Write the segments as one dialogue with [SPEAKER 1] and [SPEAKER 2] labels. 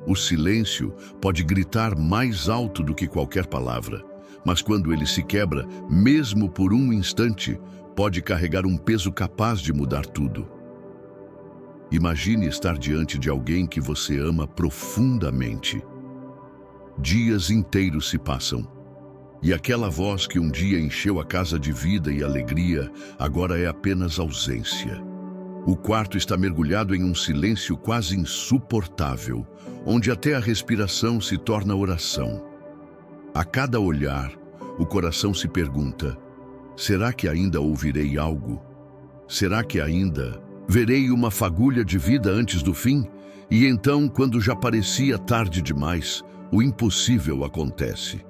[SPEAKER 1] O silêncio pode gritar mais alto do que qualquer palavra, mas quando ele se quebra, mesmo por um instante, pode carregar um peso capaz de mudar tudo. Imagine estar diante de alguém que você ama profundamente. Dias inteiros se passam, e aquela voz que um dia encheu a casa de vida e alegria, agora é apenas ausência. O quarto está mergulhado em um silêncio quase insuportável, onde até a respiração se torna oração. A cada olhar, o coração se pergunta: será que ainda ouvirei algo? Será que ainda verei uma fagulha de vida antes do fim? E então, quando já parecia tarde demais, o impossível acontece.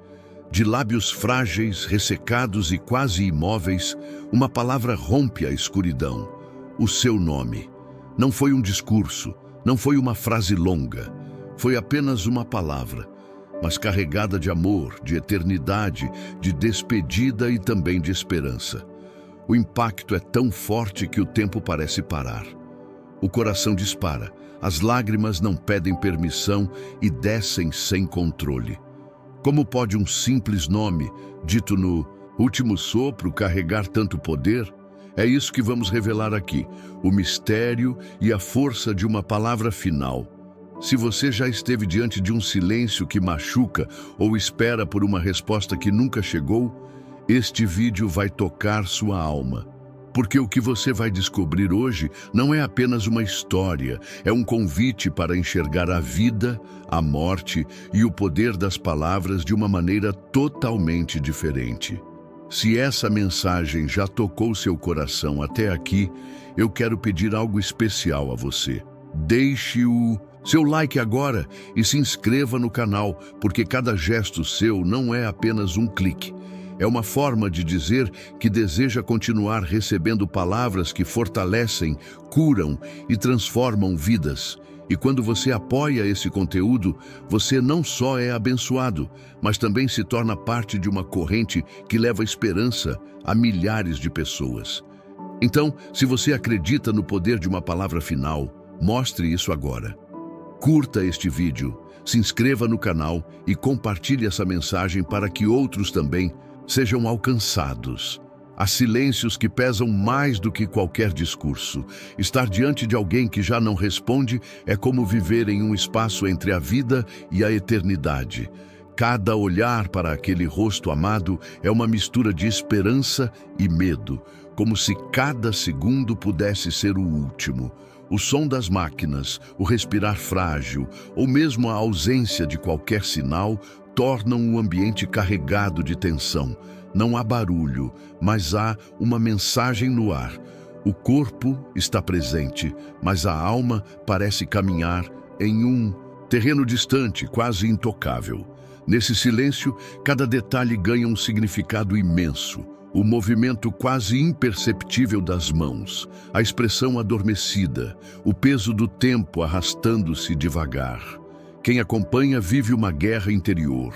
[SPEAKER 1] De lábios frágeis, ressecados e quase imóveis, uma palavra rompe a escuridão. O seu nome. Não foi um discurso, não foi uma frase longa. Foi apenas uma palavra, mas carregada de amor, de eternidade, de despedida e também de esperança. O impacto é tão forte que o tempo parece parar. O coração dispara, as lágrimas não pedem permissão e descem sem controle. Como pode um simples nome, dito no último sopro, carregar tanto poder? É isso que vamos revelar aqui, o mistério e a força de uma palavra final. Se você já esteve diante de um silêncio que machuca ou espera por uma resposta que nunca chegou, este vídeo vai tocar sua alma. Porque o que você vai descobrir hoje não é apenas uma história, é um convite para enxergar a vida, a morte e o poder das palavras de uma maneira totalmente diferente. Se essa mensagem já tocou seu coração até aqui, eu quero pedir algo especial a você. Deixe o seu like agora e se inscreva no canal, porque cada gesto seu não é apenas um clique. É uma forma de dizer que deseja continuar recebendo palavras que fortalecem, curam e transformam vidas. E quando você apoia esse conteúdo, você não só é abençoado, mas também se torna parte de uma corrente que leva esperança a milhares de pessoas. Então, se você acredita no poder de uma palavra final, mostre isso agora. Curta este vídeo, se inscreva no canal e compartilhe essa mensagem para que outros também sejam alcançados. Há silêncios que pesam mais do que qualquer discurso. Estar diante de alguém que já não responde é como viver em um espaço entre a vida e a eternidade. Cada olhar para aquele rosto amado é uma mistura de esperança e medo, como se cada segundo pudesse ser o último. O som das máquinas, o respirar frágil, ou mesmo a ausência de qualquer sinal, tornam o ambiente carregado de tensão. Não há barulho, mas há uma mensagem no ar. O corpo está presente, mas a alma parece caminhar em um terreno distante, quase intocável. Nesse silêncio, cada detalhe ganha um significado imenso. O movimento quase imperceptível das mãos, a expressão adormecida, o peso do tempo arrastando-se devagar. Quem acompanha vive uma guerra interior.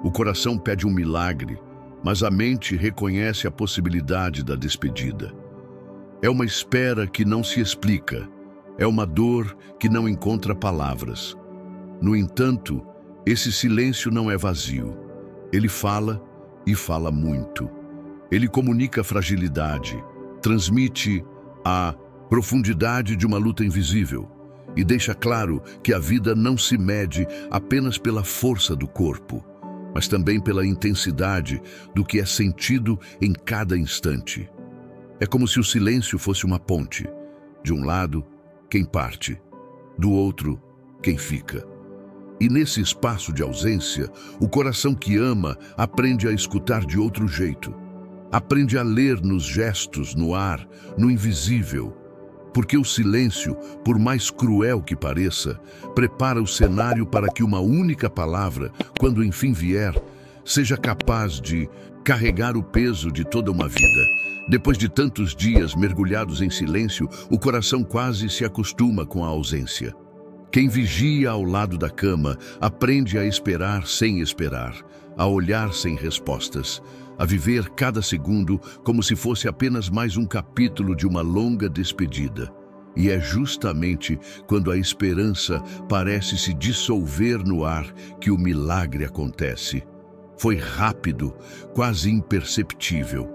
[SPEAKER 1] O coração pede um milagre, mas a mente reconhece a possibilidade da despedida. É uma espera que não se explica, é uma dor que não encontra palavras. No entanto, esse silêncio não é vazio. Ele fala e fala muito. Ele comunica a fragilidade, transmite a profundidade de uma luta invisível e deixa claro que a vida não se mede apenas pela força do corpo, mas também pela intensidade do que é sentido em cada instante. É como se o silêncio fosse uma ponte. De um lado, quem parte, do outro, quem fica. E nesse espaço de ausência, o coração que ama aprende a escutar de outro jeito. Aprende a ler nos gestos, no ar, no invisível. Porque o silêncio, por mais cruel que pareça, prepara o cenário para que uma única palavra, quando enfim vier, seja capaz de carregar o peso de toda uma vida. Depois de tantos dias mergulhados em silêncio, o coração quase se acostuma com a ausência. Quem vigia ao lado da cama aprende a esperar sem esperar, a olhar sem respostas, a viver cada segundo como se fosse apenas mais um capítulo de uma longa despedida. E é justamente quando a esperança parece se dissolver no ar que o milagre acontece. Foi rápido, quase imperceptível.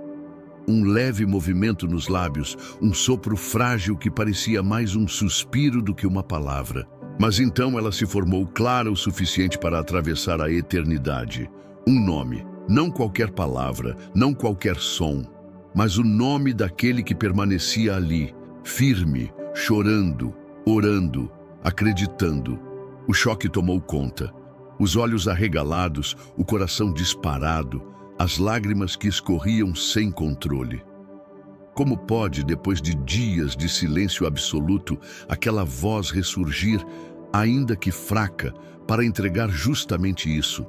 [SPEAKER 1] Um leve movimento nos lábios, um sopro frágil que parecia mais um suspiro do que uma palavra. Mas então ela se formou clara o suficiente para atravessar a eternidade. Um nome, não qualquer palavra, não qualquer som, mas o nome daquele que permanecia ali, firme, chorando, orando, acreditando. O choque tomou conta. Os olhos arregalados, o coração disparado, as lágrimas que escorriam sem controle. Como pode, depois de dias de silêncio absoluto, aquela voz ressurgir, ainda que fraca, para entregar justamente isso?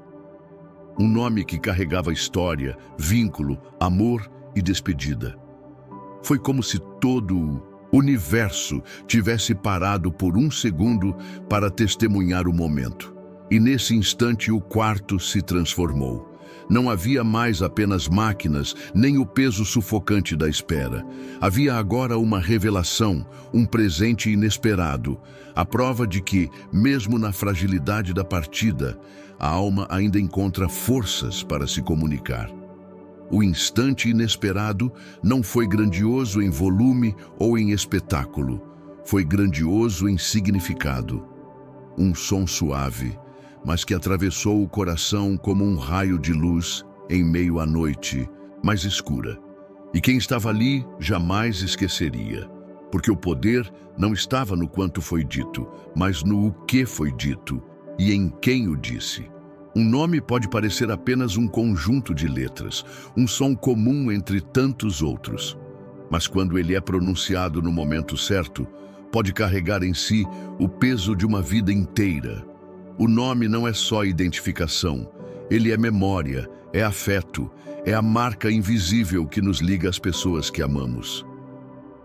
[SPEAKER 1] Um nome que carregava história, vínculo, amor e despedida. Foi como se todo o universo tivesse parado por um segundo para testemunhar o momento. E nesse instante o quarto se transformou. Não havia mais apenas máquinas, nem o peso sufocante da espera. Havia agora uma revelação, um presente inesperado, a prova de que, mesmo na fragilidade da partida, a alma ainda encontra forças para se comunicar. O instante inesperado não foi grandioso em volume ou em espetáculo, foi grandioso em significado. Um som suave, mas que atravessou o coração como um raio de luz em meio à noite mais escura. E quem estava ali jamais esqueceria, porque o poder não estava no quanto foi dito, mas no o que foi dito e em quem o disse. Um nome pode parecer apenas um conjunto de letras, um som comum entre tantos outros. Mas quando ele é pronunciado no momento certo, pode carregar em si o peso de uma vida inteira. O nome não é só identificação, ele é memória, é afeto, é a marca invisível que nos liga às pessoas que amamos.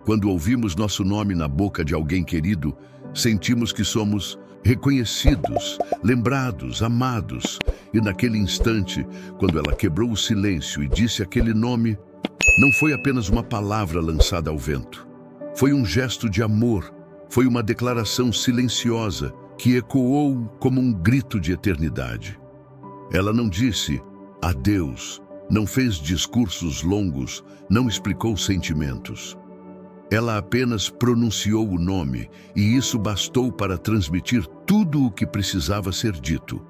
[SPEAKER 1] Quando ouvimos nosso nome na boca de alguém querido, sentimos que somos reconhecidos, lembrados, amados. E naquele instante, quando ela quebrou o silêncio e disse aquele nome, não foi apenas uma palavra lançada ao vento. Foi um gesto de amor, foi uma declaração silenciosa que ecoou como um grito de eternidade. Ela não disse adeus, não fez discursos longos, não explicou sentimentos. Ela apenas pronunciou o nome, e isso bastou para transmitir tudo o que precisava ser dito.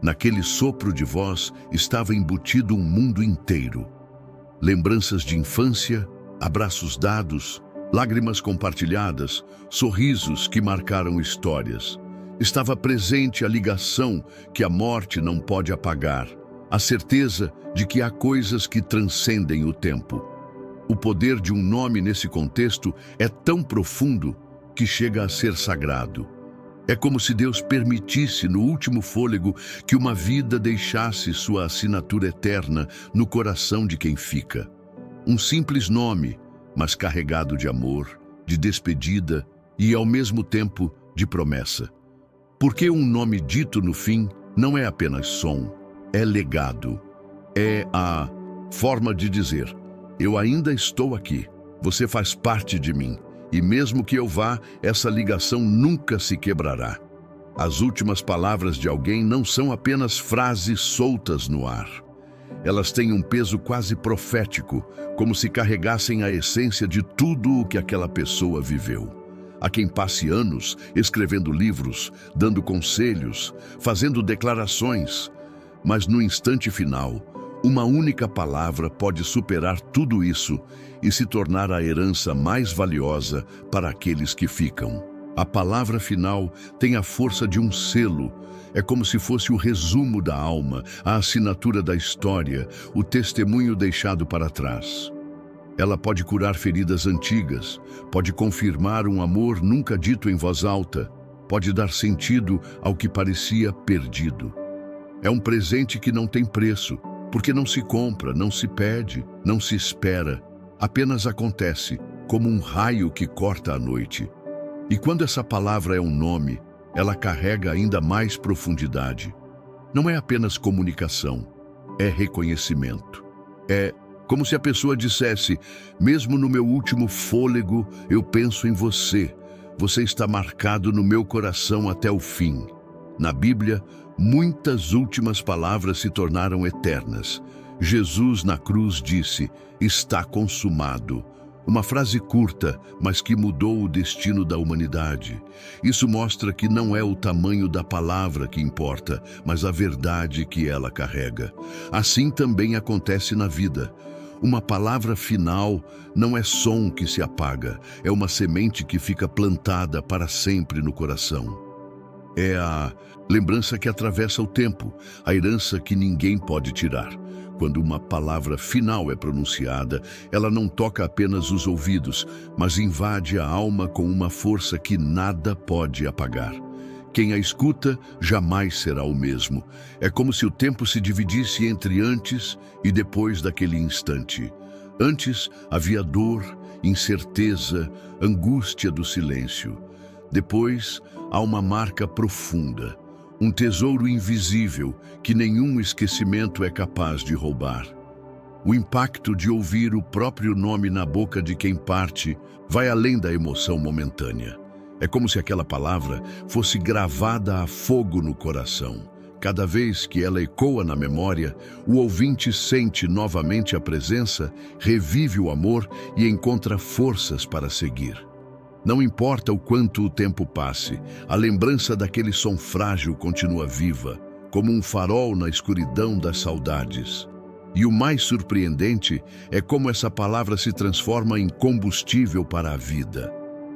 [SPEAKER 1] Naquele sopro de voz estava embutido um mundo inteiro. Lembranças de infância, abraços dados, lágrimas compartilhadas, sorrisos que marcaram histórias. Estava presente a ligação que a morte não pode apagar, a certeza de que há coisas que transcendem o tempo. O poder de um nome nesse contexto é tão profundo que chega a ser sagrado. É como se Deus permitisse, no último fôlego, que uma vida deixasse sua assinatura eterna no coração de quem fica. Um simples nome, mas carregado de amor, de despedida e, ao mesmo tempo, de promessa. Porque um nome dito no fim não é apenas som, é legado. É a forma de dizer: eu ainda estou aqui, você faz parte de mim, e mesmo que eu vá, essa ligação nunca se quebrará. As últimas palavras de alguém não são apenas frases soltas no ar. Elas têm um peso quase profético, como se carregassem a essência de tudo o que aquela pessoa viveu. Há quem passe anos escrevendo livros, dando conselhos, fazendo declarações, mas no instante final, uma única palavra pode superar tudo isso e se tornar a herança mais valiosa para aqueles que ficam. A palavra final tem a força de um selo. É como se fosse o resumo da alma, a assinatura da história, o testemunho deixado para trás. Ela pode curar feridas antigas, pode confirmar um amor nunca dito em voz alta, pode dar sentido ao que parecia perdido. É um presente que não tem preço, porque não se compra, não se pede, não se espera, apenas acontece, como um raio que corta a noite. E quando essa palavra é um nome, ela carrega ainda mais profundidade. Não é apenas comunicação, é reconhecimento. É como se a pessoa dissesse: mesmo no meu último fôlego, eu penso em você, você está marcado no meu coração até o fim. Na Bíblia, muitas últimas palavras se tornaram eternas. Jesus na cruz disse: "Está consumado." Uma frase curta, mas que mudou o destino da humanidade. Isso mostra que não é o tamanho da palavra que importa, mas a verdade que ela carrega. Assim também acontece na vida. Uma palavra final não é som que se apaga, é uma semente que fica plantada para sempre no coração. É a lembrança que atravessa o tempo, a herança que ninguém pode tirar. Quando uma palavra final é pronunciada, ela não toca apenas os ouvidos, mas invade a alma com uma força que nada pode apagar. Quem a escuta jamais será o mesmo. É como se o tempo se dividisse entre antes e depois daquele instante. Antes havia dor, incerteza, angústia do silêncio. Depois há uma marca profunda. Um tesouro invisível que nenhum esquecimento é capaz de roubar. O impacto de ouvir o próprio nome na boca de quem parte vai além da emoção momentânea. É como se aquela palavra fosse gravada a fogo no coração. Cada vez que ela ecoa na memória, o ouvinte sente novamente a presença, revive o amor e encontra forças para seguir. Não importa o quanto o tempo passe, a lembrança daquele som frágil continua viva, como um farol na escuridão das saudades. E o mais surpreendente é como essa palavra se transforma em combustível para a vida.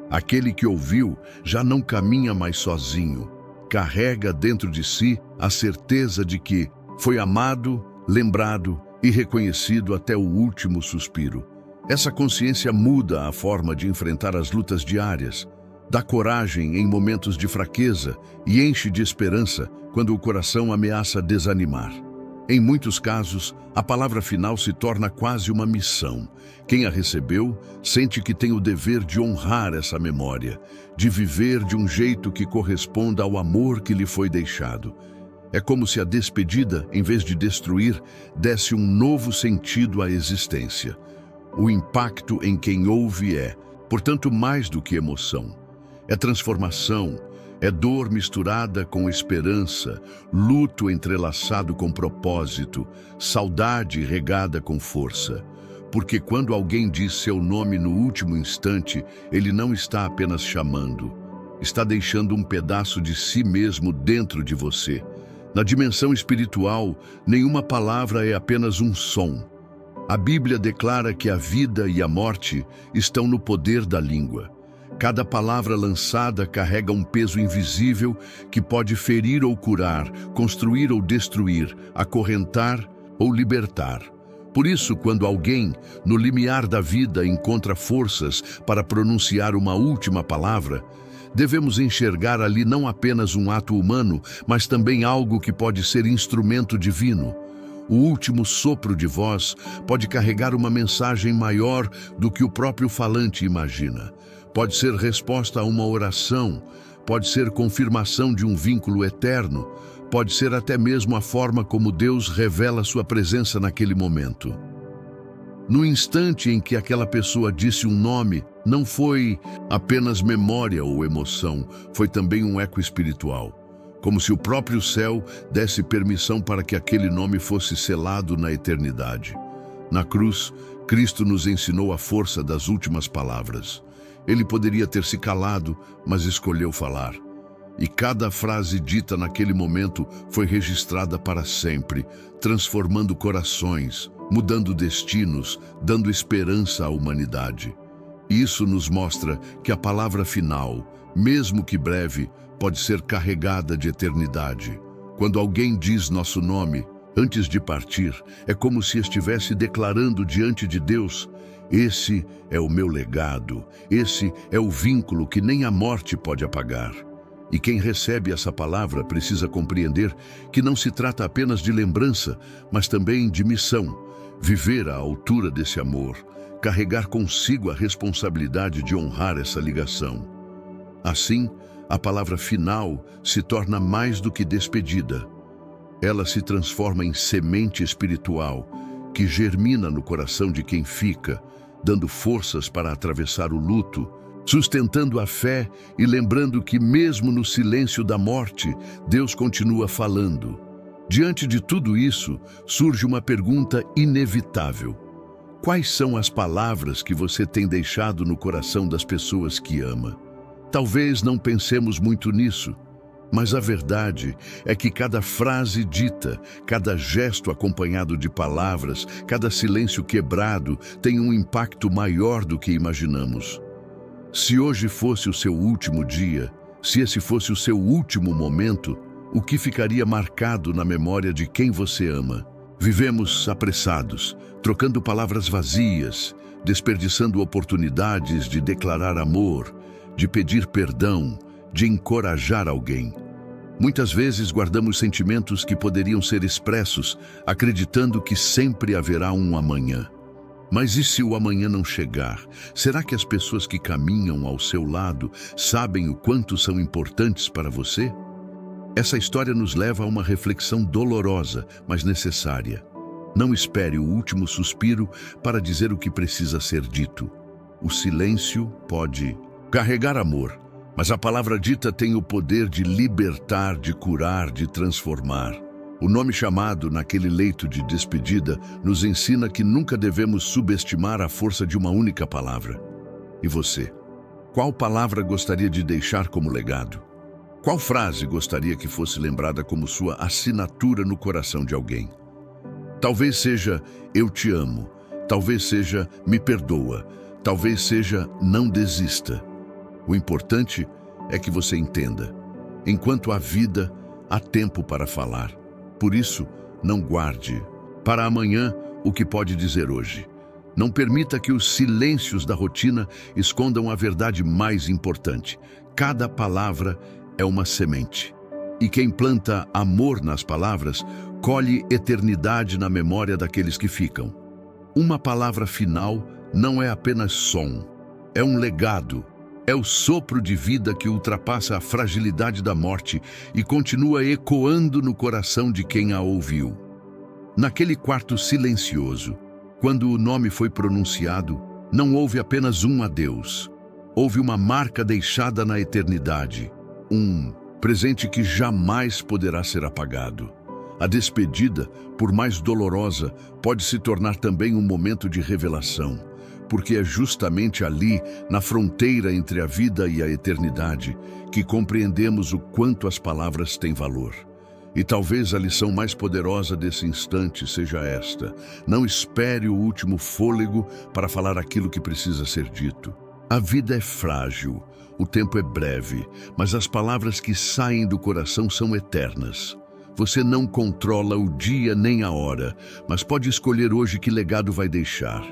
[SPEAKER 1] Aquele que ouviu já não caminha mais sozinho, carrega dentro de si a certeza de que foi amado, lembrado e reconhecido até o último suspiro. Essa consciência muda a forma de enfrentar as lutas diárias, dá coragem em momentos de fraqueza e enche de esperança quando o coração ameaça desanimar. Em muitos casos, a palavra final se torna quase uma missão. Quem a recebeu sente que tem o dever de honrar essa memória, de viver de um jeito que corresponda ao amor que lhe foi deixado. É como se a despedida, em vez de destruir, desse um novo sentido à existência. O impacto em quem ouve é, portanto, mais do que emoção. É transformação, é dor misturada com esperança, luto entrelaçado com propósito, saudade regada com força. Porque quando alguém diz seu nome no último instante, ele não está apenas chamando, está deixando um pedaço de si mesmo dentro de você. Na dimensão espiritual, nenhuma palavra é apenas um som. A Bíblia declara que a vida e a morte estão no poder da língua. Cada palavra lançada carrega um peso invisível que pode ferir ou curar, construir ou destruir, acorrentar ou libertar. Por isso, quando alguém, no limiar da vida, encontra forças para pronunciar uma última palavra, devemos enxergar ali não apenas um ato humano, mas também algo que pode ser instrumento divino. O último sopro de voz pode carregar uma mensagem maior do que o próprio falante imagina. Pode ser resposta a uma oração, pode ser confirmação de um vínculo eterno, pode ser até mesmo a forma como Deus revela sua presença naquele momento. No instante em que aquela pessoa disse um nome, não foi apenas memória ou emoção, foi também um eco espiritual. Como se o próprio céu desse permissão para que aquele nome fosse selado na eternidade. Na cruz, Cristo nos ensinou a força das últimas palavras. Ele poderia ter se calado, mas escolheu falar. E cada frase dita naquele momento foi registrada para sempre, transformando corações, mudando destinos, dando esperança à humanidade. Isso nos mostra que a palavra final, mesmo que breve, pode ser carregada de eternidade. Quando alguém diz nosso nome, antes de partir, é como se estivesse declarando diante de Deus: esse é o meu legado, esse é o vínculo que nem a morte pode apagar. E quem recebe essa palavra precisa compreender que não se trata apenas de lembrança, mas também de missão. Viver à altura desse amor, carregar consigo a responsabilidade de honrar essa ligação. Assim, a palavra final se torna mais do que despedida. Ela se transforma em semente espiritual que germina no coração de quem fica, dando forças para atravessar o luto, sustentando a fé e lembrando que mesmo no silêncio da morte, Deus continua falando. Diante de tudo isso, surge uma pergunta inevitável. Quais são as palavras que você tem deixado no coração das pessoas que ama? Talvez não pensemos muito nisso, mas a verdade é que cada frase dita, cada gesto acompanhado de palavras, cada silêncio quebrado tem um impacto maior do que imaginamos. Se hoje fosse o seu último dia, se esse fosse o seu último momento, o que ficaria marcado na memória de quem você ama? Vivemos apressados, trocando palavras vazias, desperdiçando oportunidades de declarar amor, de pedir perdão, de encorajar alguém. Muitas vezes guardamos sentimentos que poderiam ser expressos, acreditando que sempre haverá um amanhã. Mas e se o amanhã não chegar? Será que as pessoas que caminham ao seu lado sabem o quanto são importantes para você? Essa história nos leva a uma reflexão dolorosa, mas necessária. Não espere o último suspiro para dizer o que precisa ser dito. O silêncio pode carregar amor, mas a palavra dita tem o poder de libertar, de curar, de transformar. O nome chamado naquele leito de despedida nos ensina que nunca devemos subestimar a força de uma única palavra. E você? Qual palavra gostaria de deixar como legado? Qual frase gostaria que fosse lembrada como sua assinatura no coração de alguém? Talvez seja "eu te amo", talvez seja "me perdoa", talvez seja "não desista". O importante é que você entenda. Enquanto há vida, há tempo para falar. Por isso, não guarde para amanhã o que pode dizer hoje. Não permita que os silêncios da rotina escondam a verdade mais importante. Cada palavra é uma semente. E quem planta amor nas palavras, colhe eternidade na memória daqueles que ficam. Uma palavra final não é apenas som, é um legado. É o sopro de vida que ultrapassa a fragilidade da morte e continua ecoando no coração de quem a ouviu. Naquele quarto silencioso, quando o nome foi pronunciado, não houve apenas um adeus. Houve uma marca deixada na eternidade, um presente que jamais poderá ser apagado. A despedida, por mais dolorosa, pode se tornar também um momento de revelação, porque é justamente ali, na fronteira entre a vida e a eternidade, que compreendemos o quanto as palavras têm valor. E talvez a lição mais poderosa desse instante seja esta: não espere o último fôlego para falar aquilo que precisa ser dito. A vida é frágil, o tempo é breve, mas as palavras que saem do coração são eternas. Você não controla o dia nem a hora, mas pode escolher hoje que legado vai deixar.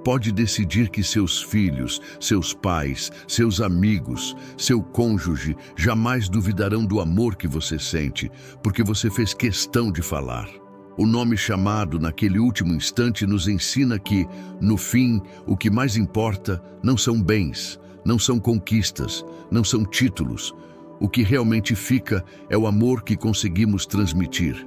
[SPEAKER 1] Pode decidir que seus filhos, seus pais, seus amigos, seu cônjuge jamais duvidarão do amor que você sente, porque você fez questão de falar. O nome chamado naquele último instante nos ensina que, no fim, o que mais importa não são bens, não são conquistas, não são títulos. O que realmente fica é o amor que conseguimos transmitir.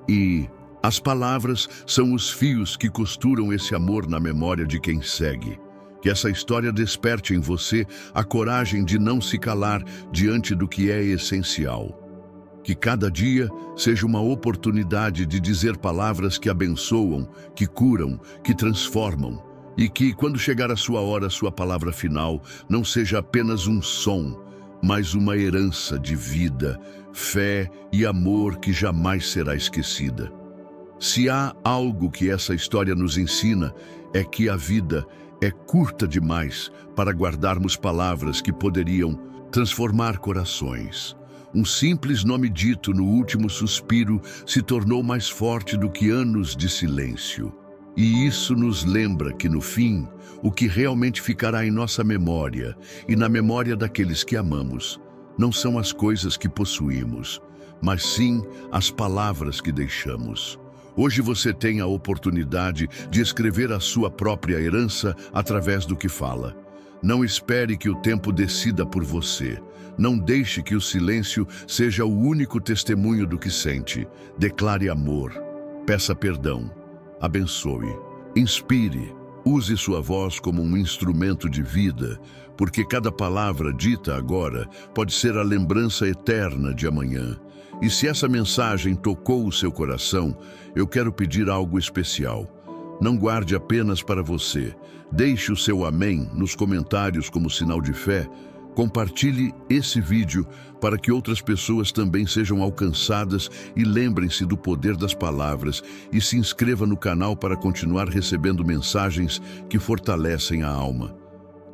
[SPEAKER 1] E as palavras são os fios que costuram esse amor na memória de quem segue. Que essa história desperte em você a coragem de não se calar diante do que é essencial. Que cada dia seja uma oportunidade de dizer palavras que abençoam, que curam, que transformam. E que, quando chegar a sua hora, sua palavra final não seja apenas um som, mas uma herança de vida, fé e amor que jamais será esquecida. Se há algo que essa história nos ensina, é que a vida é curta demais para guardarmos palavras que poderiam transformar corações. Um simples nome dito no último suspiro se tornou mais forte do que anos de silêncio. E isso nos lembra que, no fim, o que realmente ficará em nossa memória e na memória daqueles que amamos não são as coisas que possuímos, mas sim as palavras que deixamos. Hoje você tem a oportunidade de escrever a sua própria herança através do que fala. Não espere que o tempo decida por você. Não deixe que o silêncio seja o único testemunho do que sente. Declare amor, peça perdão, abençoe, inspire, Use sua voz como um instrumento de vida, porque cada palavra dita agora pode ser a lembrança eterna de amanhã. E se essa mensagem tocou o seu coração, eu quero pedir algo especial. Não guarde apenas para você. Deixe o seu amém nos comentários como sinal de fé. Compartilhe esse vídeo para que outras pessoas também sejam alcançadas e lembrem-se do poder das palavras e se inscreva no canal para continuar recebendo mensagens que fortalecem a alma.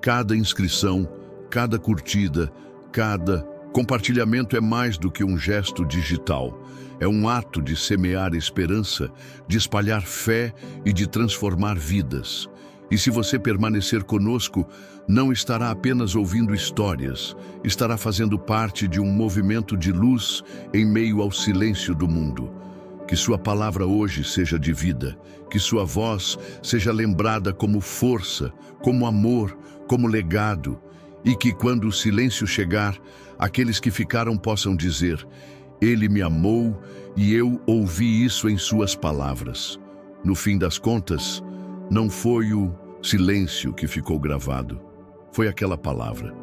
[SPEAKER 1] Cada inscrição, cada curtida, cada compartilhamento é mais do que um gesto digital. É um ato de semear esperança, de espalhar fé e de transformar vidas. E se você permanecer conosco, não estará apenas ouvindo histórias, estará fazendo parte de um movimento de luz em meio ao silêncio do mundo. Que sua palavra hoje seja de vida, que sua voz seja lembrada como força, como amor, como legado, e que quando o silêncio chegar, aqueles que ficaram possam dizer: Ele me amou e eu ouvi isso em suas palavras. No fim das contas, não foi o silêncio que ficou gravado, foi aquela palavra.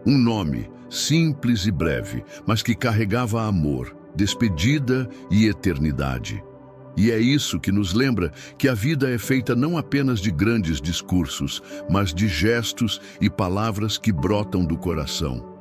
[SPEAKER 1] Um nome, simples e breve, mas que carregava amor, despedida e eternidade. E é isso que nos lembra que a vida é feita não apenas de grandes discursos, mas de gestos e palavras que brotam do coração.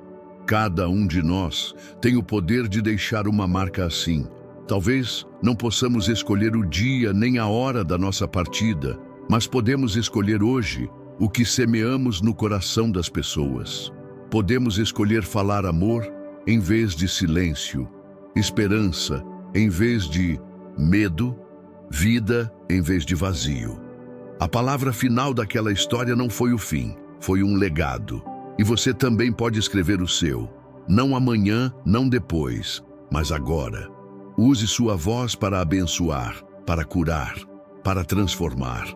[SPEAKER 1] Cada um de nós tem o poder de deixar uma marca assim. Talvez não possamos escolher o dia nem a hora da nossa partida, mas podemos escolher hoje o que semeamos no coração das pessoas. Podemos escolher falar amor em vez de silêncio, esperança em vez de medo, vida em vez de vazio. A palavra final daquela história não foi o fim, foi um legado. E você também pode escrever o seu. Não amanhã, não depois, mas agora. Use sua voz para abençoar, para curar, para transformar.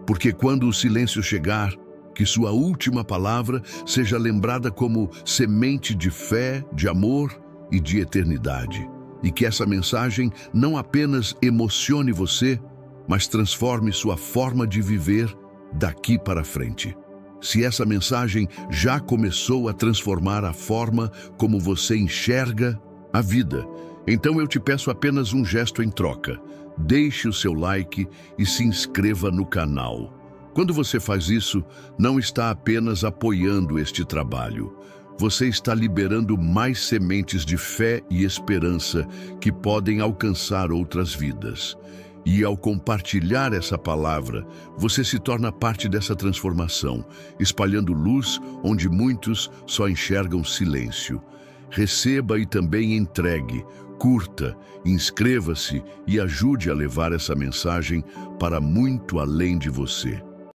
[SPEAKER 1] Porque quando o silêncio chegar, que sua última palavra seja lembrada como semente de fé, de amor e de eternidade. E que essa mensagem não apenas emocione você, mas transforme sua forma de viver daqui para frente. Se essa mensagem já começou a transformar a forma como você enxerga a vida, então eu te peço apenas um gesto em troca. Deixe o seu like e se inscreva no canal. Quando você faz isso, não está apenas apoiando este trabalho. Você está liberando mais sementes de fé e esperança que podem alcançar outras vidas. E ao compartilhar essa palavra, você se torna parte dessa transformação, espalhando luz onde muitos só enxergam silêncio. Receba e também entregue, curta, inscreva-se e ajude a levar essa mensagem para muito além de você.